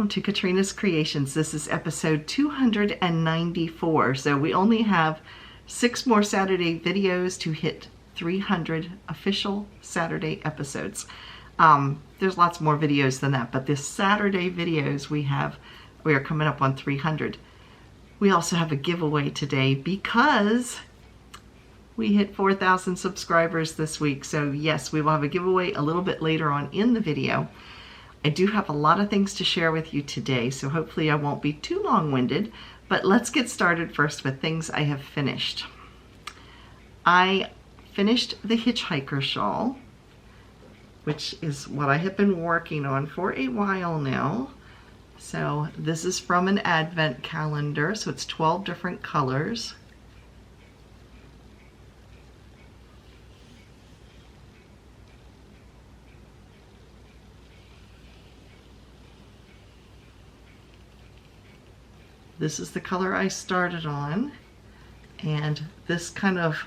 welcome to Katrina's Creations. This is episode 294. So we only have 6 more Saturday videos to hit 300 official Saturday episodes. There's lots more videos than that, but this Saturday videos we are coming up on 300. We also have a giveaway today because we hit 4,000 subscribers this week. So yes, we will have a giveaway a little bit later on in the video. I do have a lot of things to share with you today, so hopefully I won't be too long-winded, but let's get started first with things I have finished. I finished the hitchhiker shawl, which is what I have been working on for a while now. So this is from an advent calendar, so it's 12 different colors. This is the color I started on, and this kind of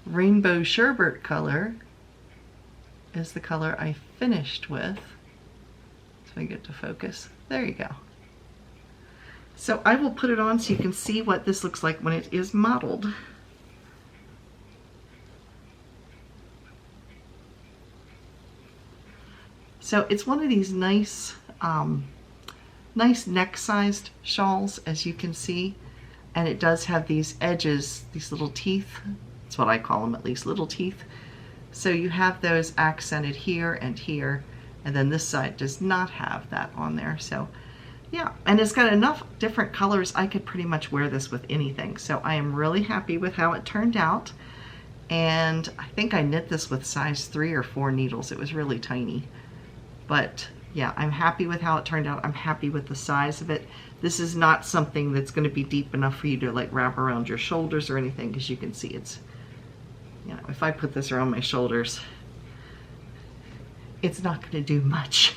rainbow sherbet color is the color I finished with. So I get to focus. There you go. So I will put it on so you can see what this looks like when it is modeled. So it's one of these nice neck-sized shawls, as you can see, and it does have these edges, these little teeth. That's what I call them, at least, little teeth. So you have those accented here, and then this side does not have that on there. So yeah, and it's got enough different colors I could pretty much wear this with anything. So I am really happy with how it turned out, and I think I knit this with size 3 or 4 needles. It was really tiny, but yeah, I'm happy with how it turned out. I'm happy with the size of it. This is not something that's going to be deep enough for you to like wrap around your shoulders or anything, because you can see it's, you know, if I put this around my shoulders, it's not going to do much.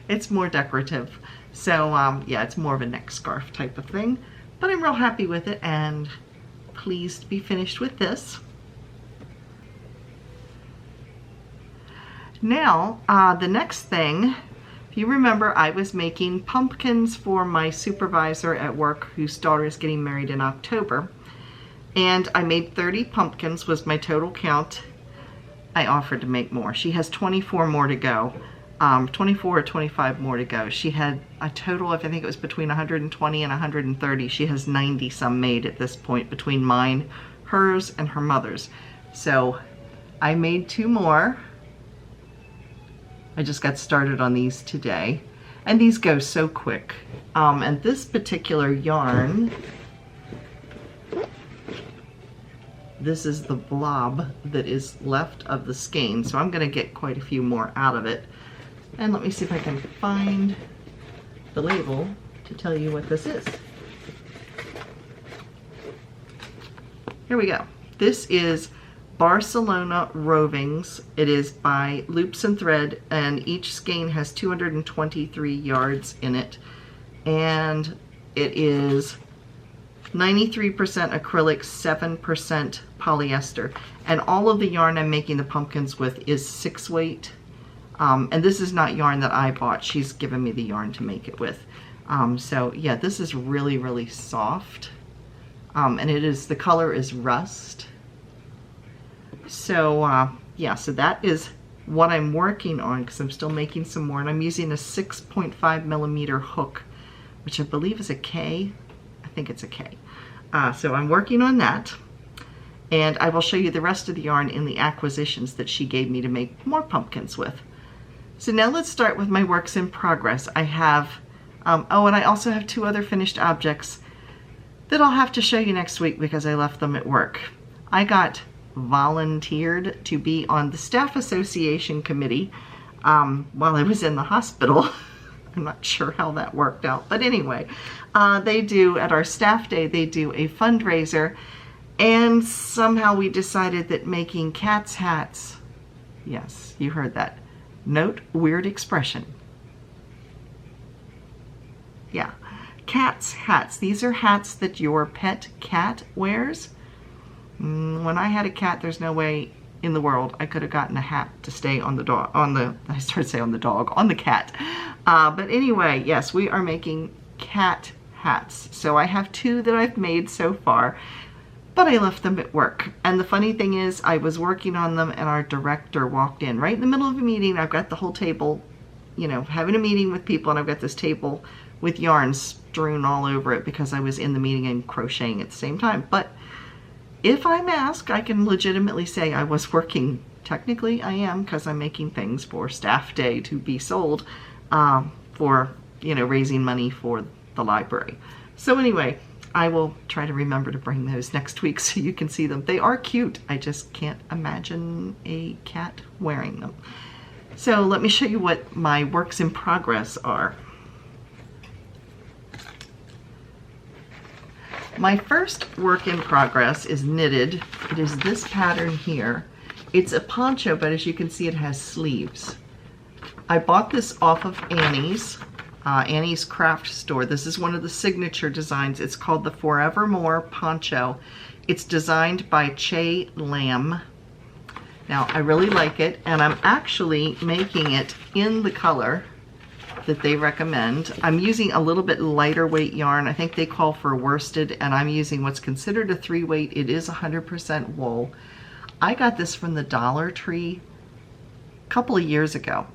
It's more decorative. So yeah, it's more of a neck scarf type of thing, but I'm real happy with it and pleased to be finished with this. Now, the next thing, if you remember, I was making pumpkins for my supervisor at work whose daughter is getting married in October. And I made 30 pumpkins was my total count. I offered to make more. She has 24 more to go. 24 or 25 more to go. She had a total of, I think it was between 120 and 130. She has 90 some made at this point between mine, hers, and her mother's. So I made 2 more. I just got started on these today, and these go so quick. And this particular yarn, this is the blob that is left of the skein, so I'm going to get quite a few more out of it. And let me see if I can find the label to tell you what this is. Here we go. This is Barcelona Rovings. It is by Loops and Thread, and each skein has 223 yards in it, and it is 93% acrylic, 7% polyester, and all of the yarn I'm making the pumpkins with is 6 weight, and this is not yarn that I bought. She's given me the yarn to make it with. So yeah, this is really, really soft, and it is, the color is rust. So yeah, so that is what I'm working on, because I'm still making some more, and I'm using a 6.5 millimeter hook, which I believe is a K. I think it's a K. So I'm working on that, and I will show you the rest of the yarn in the acquisitions that she gave me to make more pumpkins with. So now let's start with my works in progress. I have, oh, and I also have 2 other finished objects that I'll have to show you next week because I left them at work. I got volunteered to be on the staff association committee while I was in the hospital. I'm not sure how that worked out, but anyway, they do, at our staff day, they do a fundraiser, and somehow we decided that making cats' hats, yes, you heard that, note weird expression, yeah, cats' hats. These are hats that your pet cat wears. When I had a cat, there's no way in the world I could have gotten a hat to stay on the dog, on the cat. But anyway, yes, we are making cat hats. So I have 2 that I've made so far, but I left them at work. And the funny thing is, I was working on them and our director walked in right in the middle of a meeting. I've got the whole table, you know, having a meeting with people, and I've got this table with yarn strewn all over it because I was in the meeting and crocheting at the same time. But if I'm asked, I can legitimately say I was working. Technically I am, because I'm making things for staff day to be sold for, you know, raising money for the library. So anyway, I will try to remember to bring those next week so you can see them. They are cute. I just can't imagine a cat wearing them. So let me show you what my works in progress are. My first work in progress is knitted. It is this pattern here. It's a poncho, but as you can see, it has sleeves. I bought this off of Annie's craft store. This is one of the signature designs. It's called the Forevermore Poncho. It's designed by Che Lam. Now, I really like it, and I'm actually making it in the color that they recommend. I'm using a little bit lighter weight yarn. I think they call for worsted, and I'm using what's considered a 3 weight. It is 100% wool. I got this from the Dollar Tree a couple of years ago.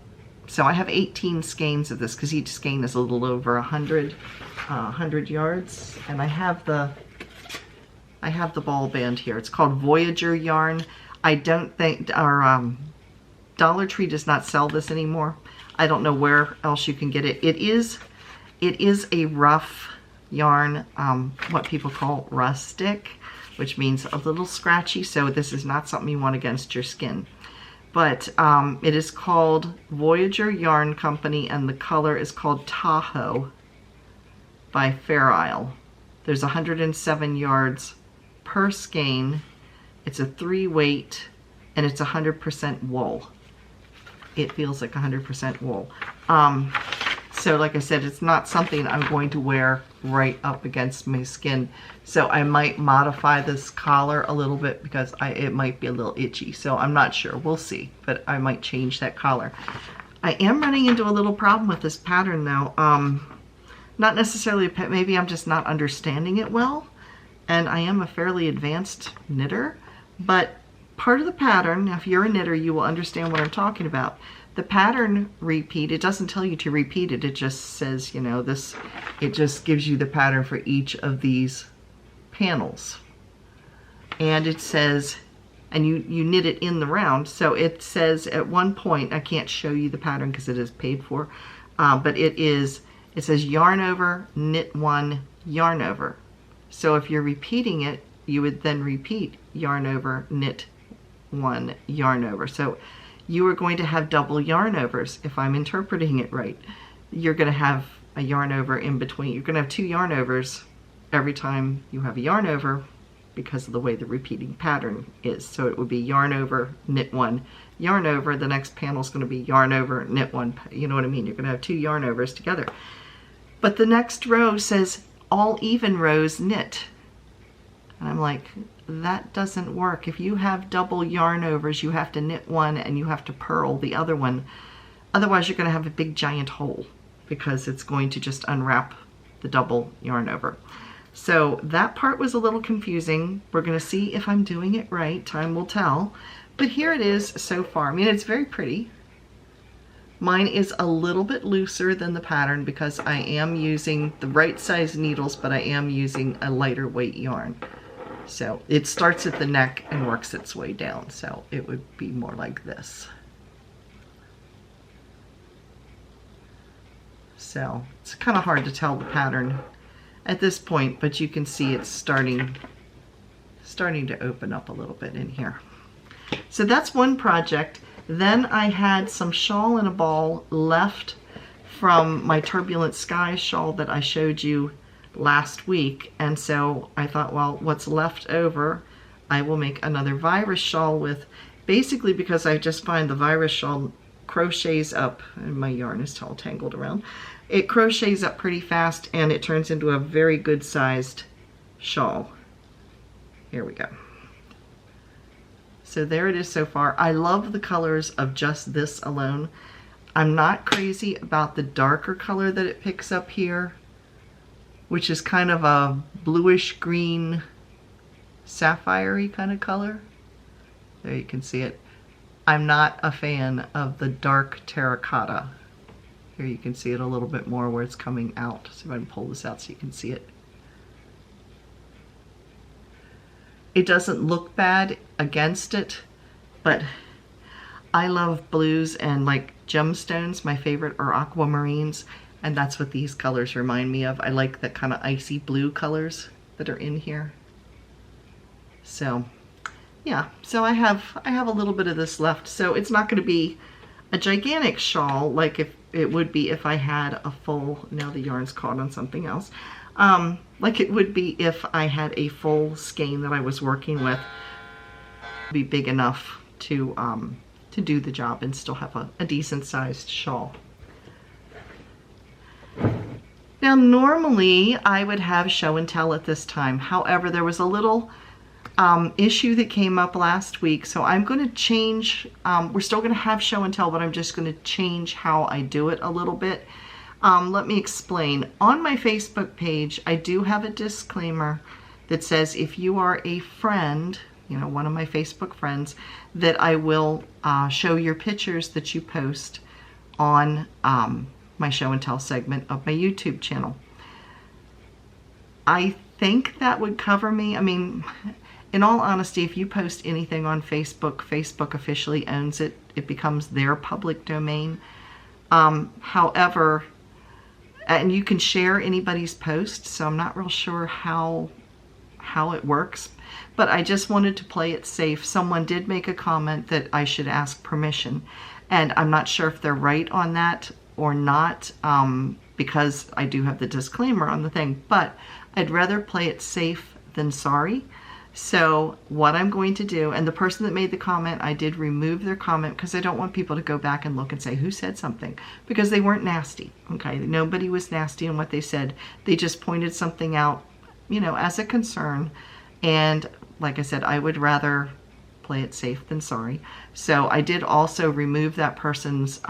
So I have 18 skeins of this because each skein is a little over 100 yards. And I have the ball band here. It's called Voyager yarn. I don't think our Dollar Tree does not sell this anymore. I don't know where else you can get it. It is a rough yarn, what people call rustic, which means a little scratchy. So this is not something you want against your skin. But it is called Voyager Yarn Company, and the color is called Tahoe by Fair Isle. There's 107 yards per skein. It's a 3 weight, and it's 100% wool. It feels like 100% wool. So like I said, it's not something I'm going to wear right up against my skin. So I might modify this collar a little bit because it might be a little itchy. So I'm not sure. We'll see. But I might change that collar. I am running into a little problem with this pattern though. Not necessarily, maybe I'm just not understanding it well. And I am a fairly advanced knitter. But part of the pattern, now if you're a knitter, you will understand what I'm talking about. The pattern repeat, it doesn't tell you to repeat it. It just says, you know, this, it just gives you the pattern for each of these panels. And it says, and you knit it in the round. So it says at one point, I can't show you the pattern because it is paid for, but it says yarn over, knit 1, yarn over. So if you're repeating it, you would then repeat yarn over, knit 1, yarn over. So you are going to have double yarn overs if I'm interpreting it right. You're going to have a yarn over in between. You're going to have 2 yarn overs every time you have a yarn over because of the way the repeating pattern is. So it would be yarn over, knit 1, yarn over. The next panel is going to be yarn over, knit 1. You know what I mean? You're going to have 2 yarn overs together. But the next row says all even rows knit. And I'm like, that doesn't work. If you have double yarn overs, you have to knit 1 and you have to purl the other one. Otherwise, you're going to have a big giant hole because it's going to just unwrap the double yarn over. So that part was a little confusing. We're going to see if I'm doing it right. Time will tell. But here it is so far. I mean, it's very pretty. Mine is a little bit looser than the pattern because I am using the right size needles, but I am using a lighter weight yarn. So it starts at the neck and works its way down. So it would be more like this. So it's kind of hard to tell the pattern at this point, but you can see it's starting to open up a little bit in here. So that's one project. Then I had some shawl in a ball left from my Turbulent Skies shawl that I showed you last week, and so I thought, well, what's left over I will make another virus shawl with, basically because I just find the virus shawl crochets up, and my yarn is all tangled around, it crochets up pretty fast and it turns into a very good sized shawl. Here we go. So there it is so far. I love the colors of just this alone. I'm not crazy about the darker color that it picks up here, which is kind of a bluish green, sapphire-y kind of color. There you can see it. I'm not a fan of the dark terracotta. Here you can see it a little bit more where it's coming out. So if I can pull this out so you can see it. It doesn't look bad against it, but I love blues and like gemstones. My favorite are aquamarines, and that's what these colors remind me of. I like the kind of icy blue colors that are in here. So yeah, so I have a little bit of this left. So it's not going to be a gigantic shawl like if it would be if I had a full, now the yarn's caught on something else, like it would be if I had a full skein that I was working with. It'd be big enough to do the job and still have a decent sized shawl. Now normally I would have show and tell at this time. However, there was a little issue that came up last week, so I'm going to change. We're still going to have show and tell, but I'm just going to change how I do it a little bit. Let me explain. On my Facebook page, I do have a disclaimer that says if you are a friend, you know, one of my Facebook friends, that I will show your pictures that you post on my show and tell segment of my YouTube channel. I think that would cover me. I mean, in all honesty, if you post anything on Facebook, Facebook officially owns it. It becomes their public domain. However, and you can share anybody's post, so I'm not real sure how it works, but I just wanted to play it safe. Someone did make a comment that I should ask permission, and I'm not sure if they're right on that or not, because I do have the disclaimer on the thing, but I'd rather play it safe than sorry. So what I'm going to do, and the person that made the comment, I did remove their comment because I don't want people to go back and look and say who said something, because they weren't nasty. Okay, nobody was nasty in what they said. They just pointed something out, you know, as a concern. And like I said, I would rather play it safe than sorry. So I did also remove that person's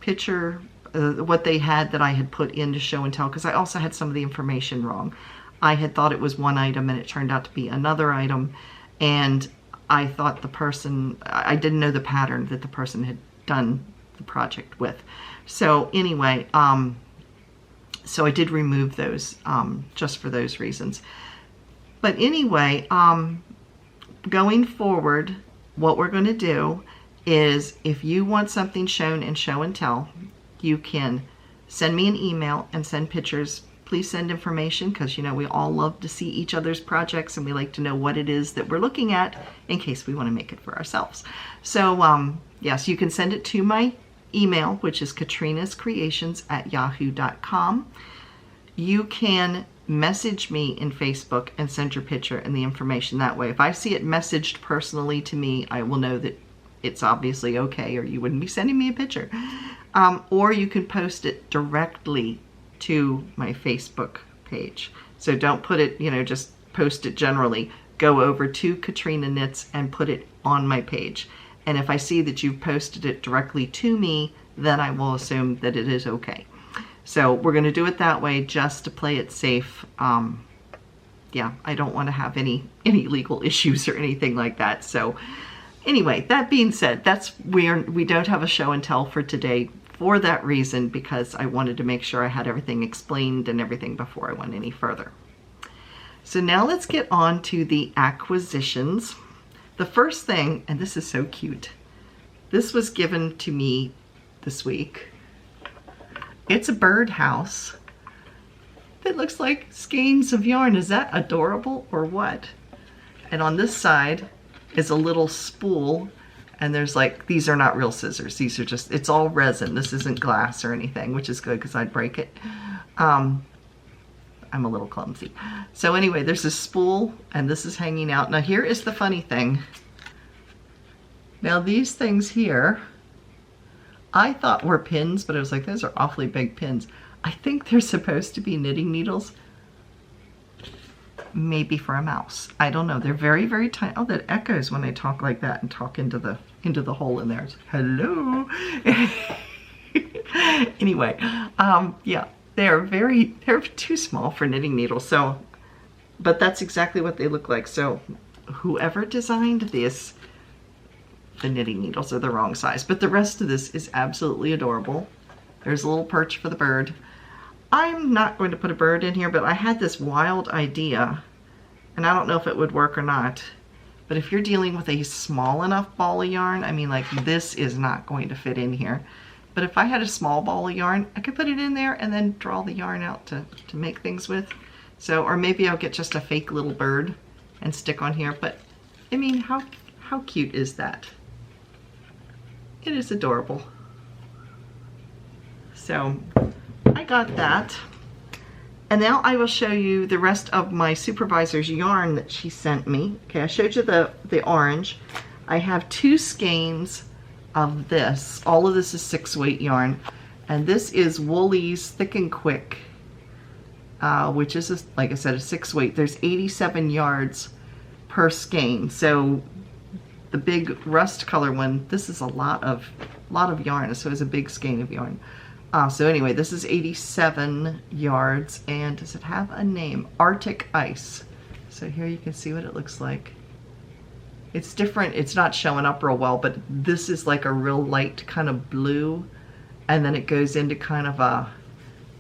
picture, what they had that I had put into show and tell, because I also had some of the information wrong. I had thought it was one item and it turned out to be another item, and I thought the person, I didn't know the pattern that the person had done the project with. So anyway, so I did remove those just for those reasons. But anyway, going forward, what we're going to do is if you want something shown in show and tell, you can send me an email and send pictures. Please send information, because you know we all love to see each other's projects and we like to know what it is that we're looking at in case we want to make it for ourselves. So yes, you can send it to my email, which is KatrinasCreations@yahoo.com. You can message me in Facebook and send your picture and the information that way. If I see it messaged personally to me, I will know that it's obviously okay, or you wouldn't be sending me a picture. Or you can post it directly to my Facebook page. So don't put it, you know, just post it generally. Go over to Katrina Knits and put it on my page. And if I see that you've posted it directly to me, then I will assume that it is okay. So we're going to do it that way just to play it safe. Yeah, I don't want to have any legal issues or anything like that. So anyway, that being said, we don't have a show and tell for today for that reason, because I wanted to make sure I had everything explained and everything before I went any further. So now let's get on to the acquisitions. The first thing, and this is so cute, this was given to me this week. It's a birdhouse that looks like skeins of yarn. Is that adorable or what? And on this side is a little spool, and there's like, these are not real scissors. These are just, it's all resin. This isn't glass or anything, which is good because I'd break it. I'm a little clumsy. So anyway, there's a spool and this is hanging out. Now here is the funny thing. Now these things here, I thought were pins, but I was like, those are awfully big pins. I think they're supposed to be knitting needles. maybe for a mouse. I don't know. They're very, very tiny. Oh, that echoes when I talk like that and talk into the hole in there. It's, hello. Anyway, yeah, they're too small for knitting needles. So, but that's exactly what they look like. So whoever designed this, the knitting needles are the wrong size, but the rest of this is absolutely adorable. There's a little perch for the bird. I'm not going to put a bird in here, but I had this wild idea, and I don't know if it would work or not, but if you're dealing with a small enough ball of yarn, I mean, like, this is not going to fit in here. But if I had a small ball of yarn, I could put it in there and then draw the yarn out to make things with. So, or maybe I'll get just a fake little bird and stick on here. But, I mean, how cute is that? It is adorable. So, I got that. And now I will show you the rest of my supervisor's yarn that she sent me. Okay, I showed you the orange. I have 2 skeins of this. All of this is 6-weight yarn. And this is Woolly's Thick and Quick, which is, like I said, a 6-weight. There's 87 yards per skein. So the big rust color one, this is a lot of yarn. So it's a big skein of yarn. So anyway, this is 87 yards, and does it have a name? Arctic Ice. So here you can see what it looks like. It's different, it's not showing up real well, but this is like a real light kind of blue, and then it goes into kind of a,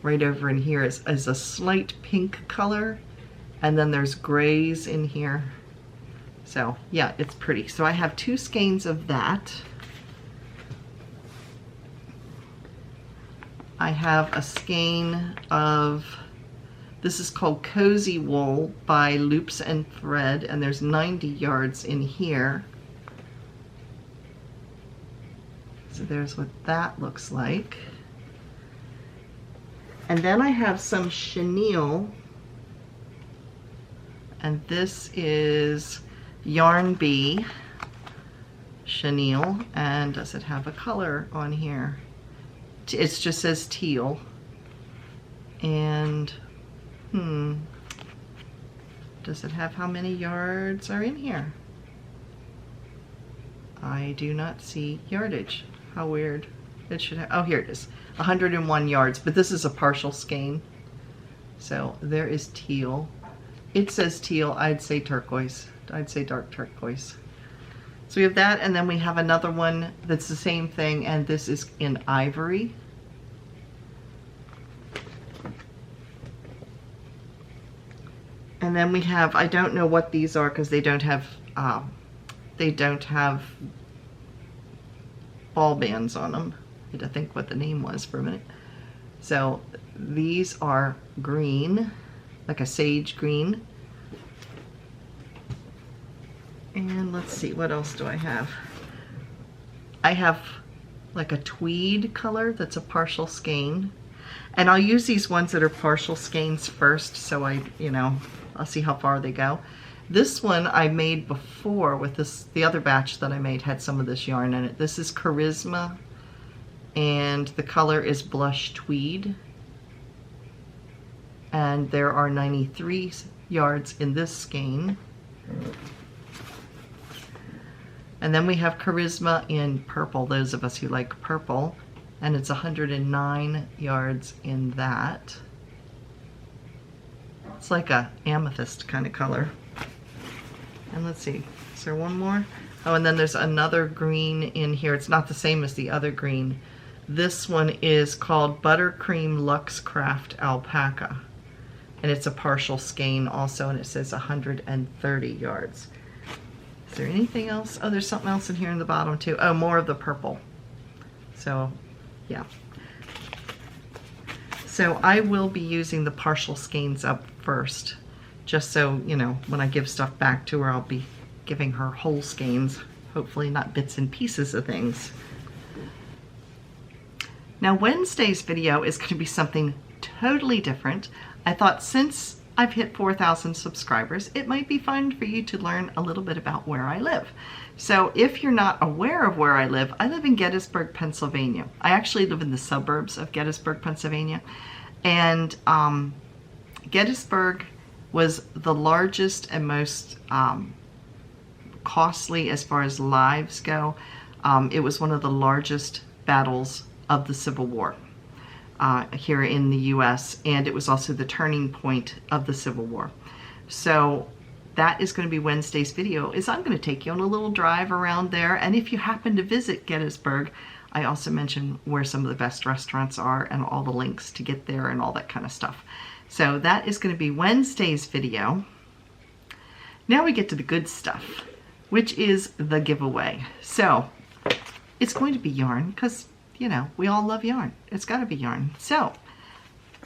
right over in here is a slight pink color, and then there's grays in here. So yeah, it's pretty. So I have 2 skeins of that. I have a skein of, this is called Cozy Wool by Loops and Thread, and there's 90 yards in here. So there's what that looks like. And then I have some chenille, and this is Yarn Bee chenille, and does it have a color on here? It just says teal, and does it have how many yards are in here? I do not see yardage. How weird. It should have, oh, here it is, 101 yards, but this is a partial skein. So there is teal. It says teal, I'd say turquoise. I'd say dark turquoise. So we have that, and then we have another one that's the same thing, and this is in ivory. And then we have, I don't know what these are because they don't have ball bands on them. I had to think what the name was for a minute. So these are green, like a sage green. And let's see, what else do I have? I have like a tweed color that's a partial skein. And I'll use these ones that are partial skeins first, so I'll see how far they go. This one I made before with the other batch that I made had some of this yarn in it. This is Charisma, and the color is Blush Tweed. And there are 93 yards in this skein. And then we have Charisma in purple, those of us who like purple, and it's 109 yards in that. It's like a amethyst kind of color. And let's see, is there one more? Oh, and then there's another green in here. It's not the same as the other green. This one is called Buttercream Luxe Craft Alpaca, and it's a partial skein also, and it says 130 yards. Is there anything else? Oh, there's something else in here in the bottom too. Oh, more of the purple. So, yeah. So I will be using the partial skeins up first, just so, when I give stuff back to her, I'll be giving her whole skeins, hopefully not bits and pieces of things. Now, Wednesday's video is going to be something totally different. I thought since I've hit 4,000 subscribers, it might be fun for you to learn a little bit about where I live. So if you're not aware of where I live in Gettysburg, Pennsylvania. I actually live in the suburbs of Gettysburg, Pennsylvania. And Gettysburg was the largest and most costly as far as lives go. It was one of the largest battles of the Civil War here in the US, and it was also the turning point of the Civil War. So that is going to be Wednesday's video, is I'm going to take you on a little drive around there. And if you happen to visit Gettysburg, I also mention where some of the best restaurants are and all the links to get there and all that kind of stuff. So that is going to be Wednesday's video. Now we get to the good stuff, which is the giveaway. So it's going to be yarn because, you know, we all love yarn. It's got to be yarn. So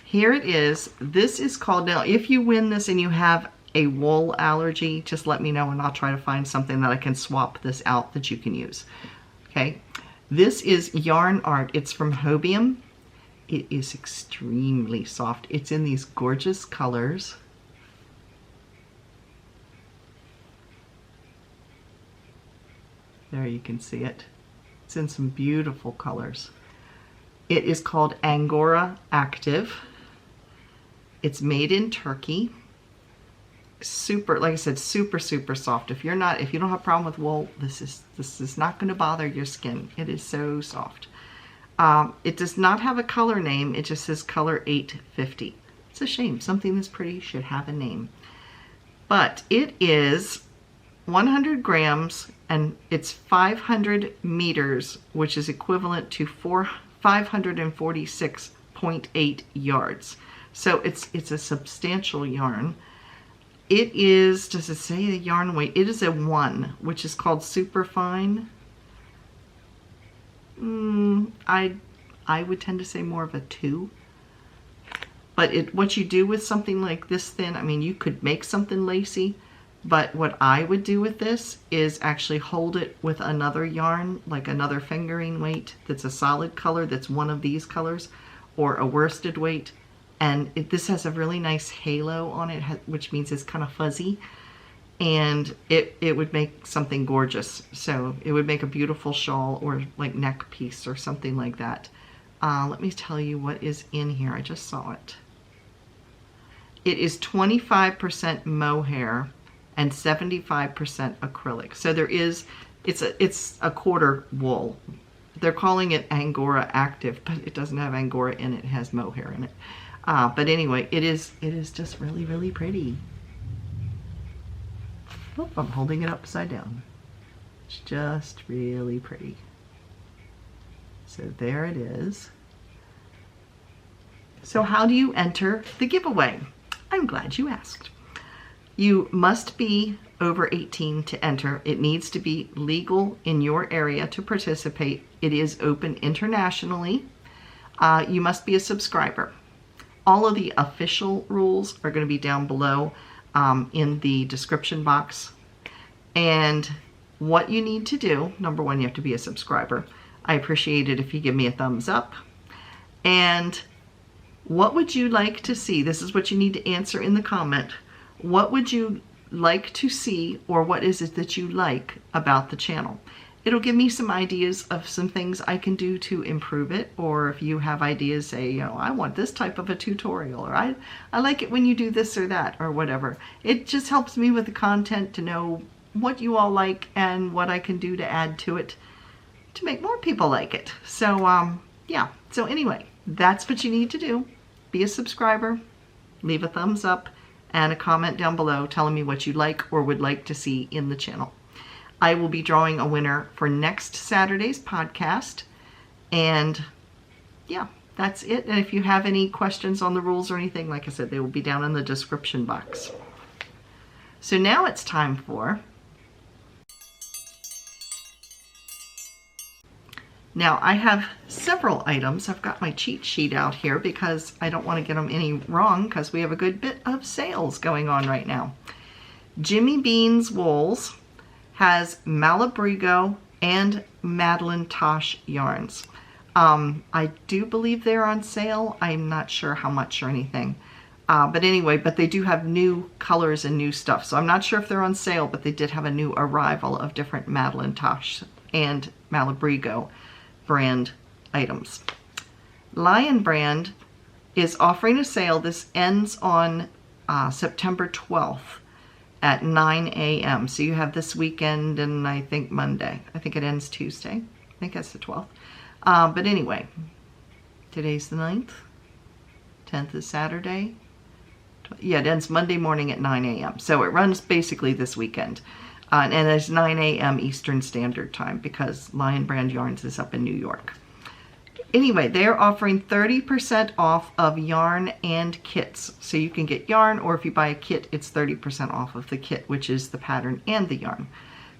here it is. This is called, now if you win this and you have a wool allergy, just let me know and I'll try to find something that I can swap this out that you can use. Okay, this is yarn art. It's from Hobium. It is extremely soft. It's in these gorgeous colors. There you can see it. It's in some beautiful colors. It is called Angora Active. It's made in Turkey. Super, like I said, super soft. If you don't have a problem with wool, this is not going to bother your skin. It is so soft. It does not have a color name. It just says color 850. It's a shame. Something this pretty should have a name. But it is 100 grams and it's 500 meters, which is equivalent to 546.8 yards. So it's a substantial yarn. It is, does it say the yarn weight? It is a 1, which is called super fine. I would tend to say more of a 2. But what you do with something like this thin, I mean, you could make something lacy, but what I would do with this is actually hold it with another yarn, like another fingering weight that's a solid color, that's one of these colors, or a worsted weight. And this has a really nice halo on it, which means it's kind of fuzzy. And it would make something gorgeous. So it would make a beautiful shawl or like neck piece or something like that. Let me tell you what is in here. I just saw it. It is 25% mohair and 75% acrylic. So there is, it's a quarter wool. They're calling it Angora Active, but it doesn't have Angora in it. It has mohair in it. But anyway, it is just really pretty. Oh, I'm holding it upside down. It's just really pretty. So there it is. So how do you enter the giveaway? I'm glad you asked. You must be over 18 to enter. It needs to be legal in your area to participate. It is open internationally. You must be a subscriber. All of the official rules are going to be down below in the description box. And what you need to do, number one, you have to be a subscriber. I appreciate it if you give me a thumbs up. And what would you like to see? This is what you need to answer in the comment. What would you like to see, or what is it that you like about the channel? It'll give me some ideas of some things I can do to improve it, or if you have ideas, say, you know, I want this type of a tutorial, or I like it when you do this or that, or whatever. It just helps me with the content to know what you all like and what I can do to add to it to make more people like it. So, yeah. So anyway, that's what you need to do. Be a subscriber, leave a thumbs up, and a comment down below telling me what you like or would like to see in the channel. I will be drawing a winner for next Saturday's podcast. And yeah, that's it. And if you have any questions on the rules or anything, like I said, they will be down in the description box. So now it's time for... Now I have several items. I've got my cheat sheet out here because I don't want to get them any wrong because we have a good bit of sales going on right now. Jimmy Bean's Wools has Malabrigo and Madeline Tosh yarns. I do believe they're on sale. I'm not sure how much or anything. But anyway, but they do have new colors and new stuff. So I'm not sure if they're on sale, but they did have a new arrival of different Madeline Tosh and Malabrigo brand items. Lion Brand is offering a sale. This ends on September 12th at 9 a.m. So you have this weekend and I think Monday. I think it ends Tuesday. I think that's the 12th. But anyway, today's the 9th. 10th is Saturday. Yeah, it ends Monday morning at 9 a.m. So it runs basically this weekend. And it's 9 a.m. Eastern Standard Time because Lion Brand Yarns is up in New York. Anyway, they're offering 30% off of yarn and kits. So you can get yarn, or if you buy a kit, it's 30% off of the kit, which is the pattern and the yarn.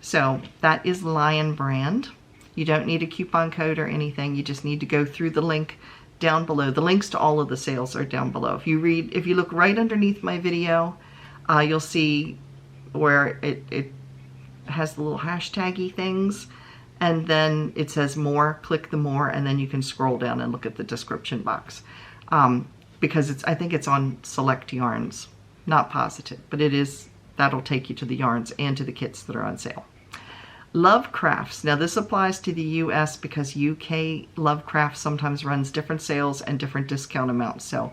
So that is Lion Brand. You don't need a coupon code or anything. You just need to go through the link down below. The links to all of the sales are down below. If you look right underneath my video, you'll see where it has the little hashtaggy things, and then it says more. Click the more, and then you can scroll down and look at the description box. Because I think it's on select yarns, not positive, but that'll take you to the yarns and to the kits that are on sale. Lovecrafts. Now this applies to the US because UK Lovecrafts sometimes runs different sales and different discount amounts. So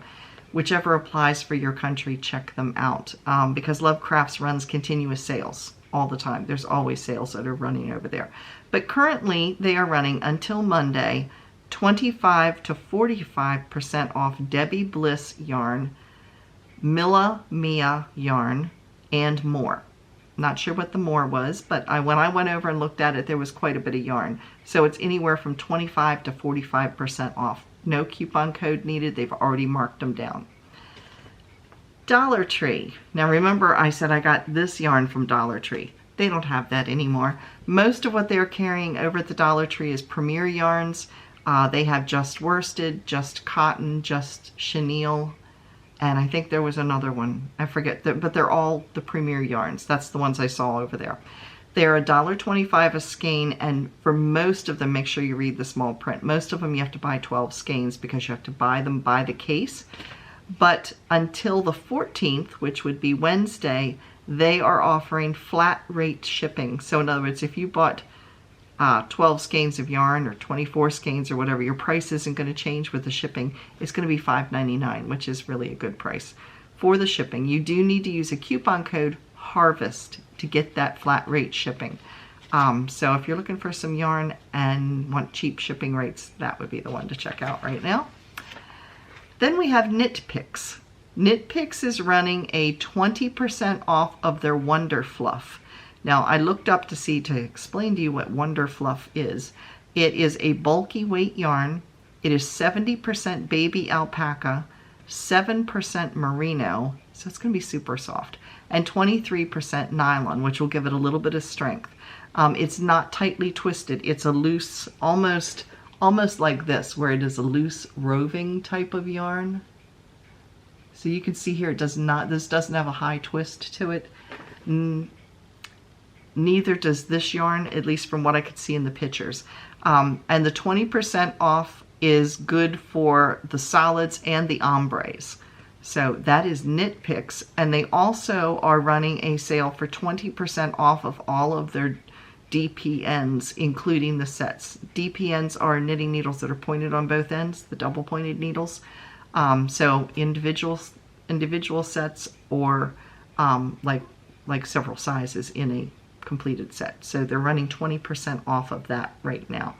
whichever applies for your country, check them out. Because Lovecrafts runs continuous sales all the time. There's always sales that are running over there. But currently they are running until Monday 25 to 45% off Debbie Bliss yarn, Milla Mia yarn, and more. Not sure what the more was, but when I went over and looked at it, there was quite a bit of yarn. So it's anywhere from 25 to 45% off. No coupon code needed. They've already marked them down. Dollar Tree. Now remember I said I got this yarn from Dollar Tree. They don't have that anymore. Most of what they're carrying over at the Dollar Tree is Premier yarns. They have Just Worsted, Just Cotton, Just Chenille, and I think there was another one. I forget, but they're all the Premier yarns. That's the ones I saw over there. They're $1.25 a skein, and for most of them, make sure you read the small print. Most of them you have to buy 12 skeins because you have to buy them by the case. But until the 14th, which would be Wednesday, they are offering flat rate shipping. So in other words, if you bought 12 skeins of yarn or 24 skeins or whatever, your price isn't going to change with the shipping. It's going to be $5.99, which is really a good price for the shipping. You do need to use a coupon code HARVEST to get that flat rate shipping. So if you're looking for some yarn and want cheap shipping rates, that would be the one to check out right now. Then we have Knit Picks. Knit Picks is running a 20% off of their Wonder Fluff. Now, I looked up to explain to you what Wonder Fluff is. It is a bulky weight yarn. It is 70% baby alpaca, 7% merino, so it's going to be super soft, and 23% nylon, which will give it a little bit of strength. It's not tightly twisted. It's a loose, almost like this, where it is a loose roving type of yarn. So you can see here, this doesn't have a high twist to it. Neither does this yarn, at least from what I could see in the pictures. And the 20% off is good for the solids and the ombres. So that is Knit Picks. And they also are running a sale for 20% off of all of their DPNs, including the sets. DPNs are knitting needles that are pointed on both ends, the double pointed needles. So individual sets, or like several sizes in a completed set. So they're running 20% off of that right now.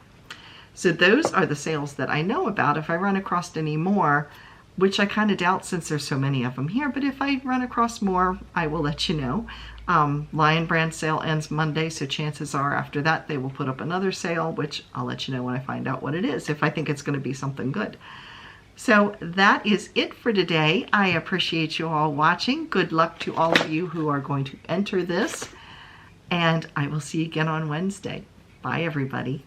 So those are the sales that I know about. If I run across any more, which I kind of doubt since there's so many of them here, but if I run across more, I will let you know. Lion Brand sale ends Monday, so chances are after that they will put up another sale, which I'll let you know when I find out what it is, if I think it's going to be something good. So that is it for today. I appreciate you all watching. Good luck to all of you who are going to enter this. And I will see you again on Wednesday. Bye, everybody.